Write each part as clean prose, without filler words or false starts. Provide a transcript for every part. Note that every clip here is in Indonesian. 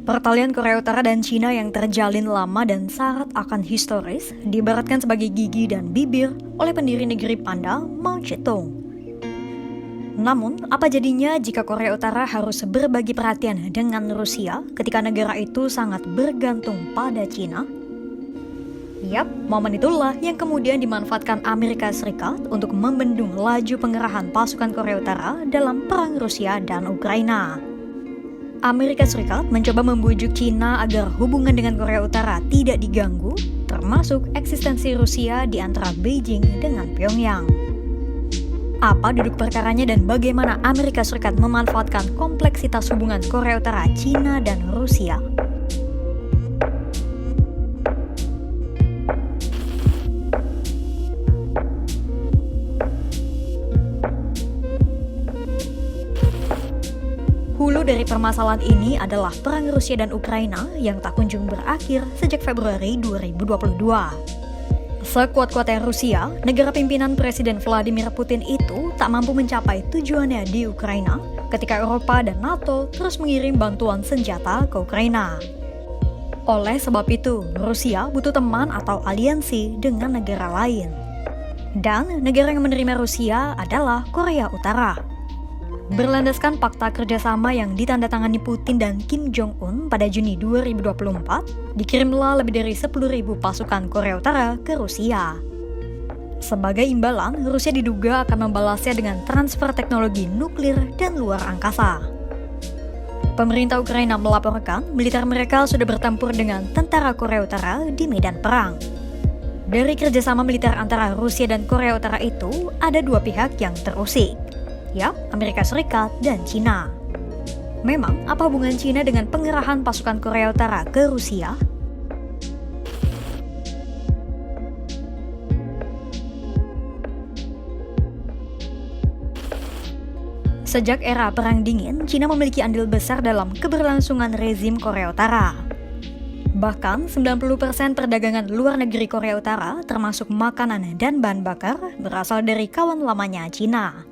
Pertalian Korea Utara dan Cina yang terjalin lama dan syarat akan historis diibaratkan sebagai gigi dan bibir oleh pendiri negeri Panda, Mao Zedong. Namun, apa jadinya jika Korea Utara harus berbagi perhatian dengan Rusia ketika negara itu sangat bergantung pada Cina? Yap, momen itulah yang kemudian dimanfaatkan Amerika Serikat untuk membendung laju pengerahan pasukan Korea Utara dalam perang Rusia dan Ukraina. Amerika Serikat mencoba membujuk Cina agar hubungan dengan Korea Utara tidak diganggu, termasuk eksistensi Rusia di antara Beijing dengan Pyongyang. Apa duduk perkaranya dan bagaimana Amerika Serikat memanfaatkan kompleksitas hubungan Korea Utara, Cina, dan Rusia? Hulu dari permasalahan ini adalah perang Rusia dan Ukraina yang tak kunjung berakhir sejak Februari 2022. Sekuat-kuatnya Rusia, negara pimpinan Presiden Vladimir Putin itu tak mampu mencapai tujuannya di Ukraina ketika Eropa dan NATO terus mengirim bantuan senjata ke Ukraina. Oleh sebab itu, Rusia butuh teman atau aliansi dengan negara lain. Dan negara yang menerima Rusia adalah Korea Utara. Berlandaskan fakta kerjasama yang ditandatangani Putin dan Kim Jong-un pada Juni 2024, dikirimlah lebih dari 10.000 pasukan Korea Utara ke Rusia. Sebagai imbalan, Rusia diduga akan membalasnya dengan transfer teknologi nuklir dan luar angkasa. Pemerintah Ukraina melaporkan militer mereka sudah bertempur dengan tentara Korea Utara di medan perang. Dari kerjasama militer antara Rusia dan Korea Utara itu, ada dua pihak yang terusik. Yap, Amerika Serikat dan Cina. Memang, apa hubungan Cina dengan pengerahan pasukan Korea Utara ke Rusia? Sejak era Perang Dingin, Cina memiliki andil besar dalam keberlangsungan rezim Korea Utara. Bahkan, 90% perdagangan luar negeri Korea Utara, termasuk makanan dan bahan bakar, berasal dari kawan lamanya Cina.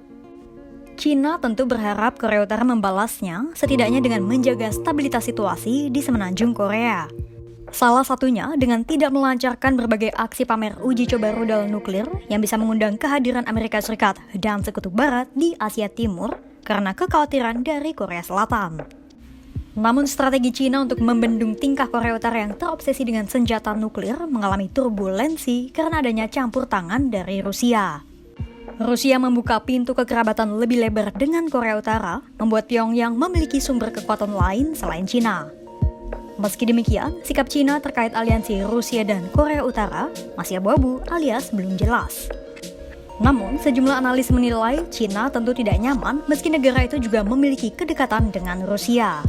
Cina tentu berharap Korea Utara membalasnya, setidaknya dengan menjaga stabilitas situasi di semenanjung Korea. Salah satunya dengan tidak melancarkan berbagai aksi pamer uji coba rudal nuklir yang bisa mengundang kehadiran Amerika Serikat dan Sekutu Barat di Asia Timur karena kekhawatiran dari Korea Selatan. Namun strategi Cina untuk membendung tingkah Korea Utara yang terobsesi dengan senjata nuklir mengalami turbulensi karena adanya campur tangan dari Rusia. Rusia membuka pintu kekerabatan lebih lebar dengan Korea Utara, membuat Pyongyang memiliki sumber kekuatan lain selain Cina. Meski demikian, sikap Cina terkait aliansi Rusia dan Korea Utara masih abu-abu alias belum jelas. Namun, sejumlah analis menilai Cina tentu tidak nyaman meski negara itu juga memiliki kedekatan dengan Rusia.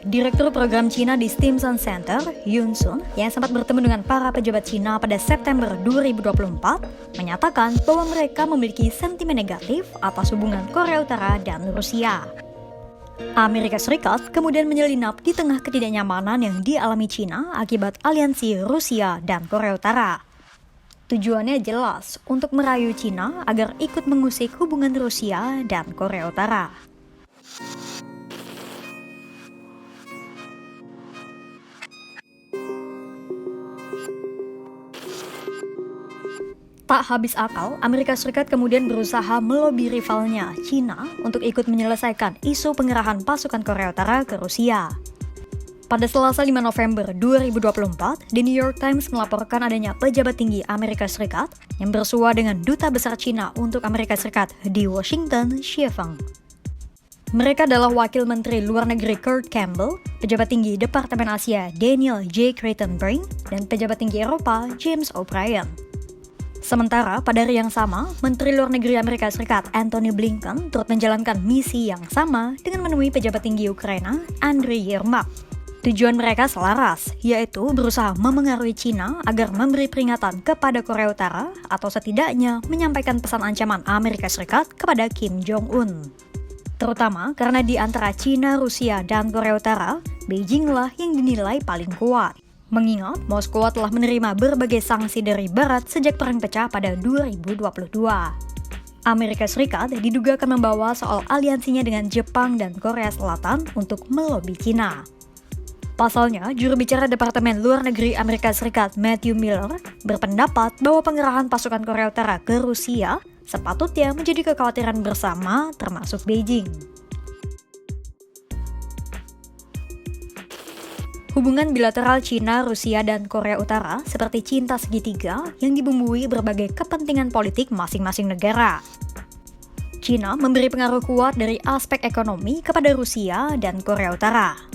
Direktur program Cina di Stimson Center, Yun Sun, yang sempat bertemu dengan para pejabat Cina pada September 2024, menyatakan bahwa mereka memiliki sentimen negatif atas hubungan Korea Utara dan Rusia. Amerika Serikat kemudian menyelinap di tengah ketidaknyamanan yang dialami Cina akibat aliansi Rusia dan Korea Utara. Tujuannya jelas untuk merayu Cina agar ikut mengusik hubungan Rusia dan Korea Utara. Tak habis akal, Amerika Serikat kemudian berusaha melobi rivalnya, Cina, untuk ikut menyelesaikan isu pengerahan pasukan Korea Utara ke Rusia. Pada Selasa 5 November 2024, The New York Times melaporkan adanya pejabat tinggi Amerika Serikat yang bersua dengan Duta Besar Cina untuk Amerika Serikat di Washington, Xie Feng. Mereka adalah Wakil Menteri Luar Negeri Kurt Campbell, pejabat tinggi Departemen Asia Daniel J. Creighton-Brink, dan pejabat tinggi Eropa James O'Brien. Sementara pada hari yang sama, Menteri Luar Negeri Amerika Serikat Antony Blinken turut menjalankan misi yang sama dengan menemui pejabat tinggi Ukraina Andriy Yermak. Tujuan mereka selaras, yaitu berusaha memengaruhi Cina agar memberi peringatan kepada Korea Utara atau setidaknya menyampaikan pesan ancaman Amerika Serikat kepada Kim Jong-un. Terutama karena di antara Cina, Rusia, dan Korea Utara, Beijing lah yang dinilai paling kuat. Mengingat Moskow telah menerima berbagai sanksi dari Barat sejak perang pecah pada 2022. Amerika Serikat diduga akan membawa soal aliansinya dengan Jepang dan Korea Selatan untuk melobi Cina. Pasalnya, juru bicara Departemen Luar Negeri Amerika Serikat Matthew Miller berpendapat bahwa pengerahan pasukan Korea Utara ke Rusia sepatutnya menjadi kekhawatiran bersama, termasuk Beijing. Hubungan bilateral Cina, Rusia, dan Korea Utara seperti cinta segitiga yang dibumbui berbagai kepentingan politik masing-masing negara. Cina memberi pengaruh kuat dari aspek ekonomi kepada Rusia dan Korea Utara.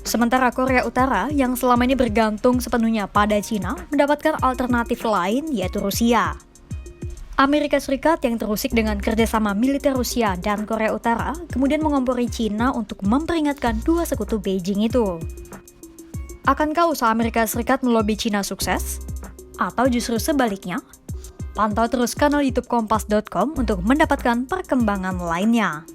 Sementara Korea Utara yang selama ini bergantung sepenuhnya pada Cina mendapatkan alternatif lain yaitu Rusia. Amerika Serikat yang terusik dengan kerjasama militer Rusia dan Korea Utara kemudian mengompori Cina untuk memperingatkan dua sekutu Beijing itu. Akankah usaha Amerika Serikat melobi Cina sukses? Atau justru sebaliknya? Pantau terus kanal YouTube Kompas.com untuk mendapatkan perkembangan lainnya.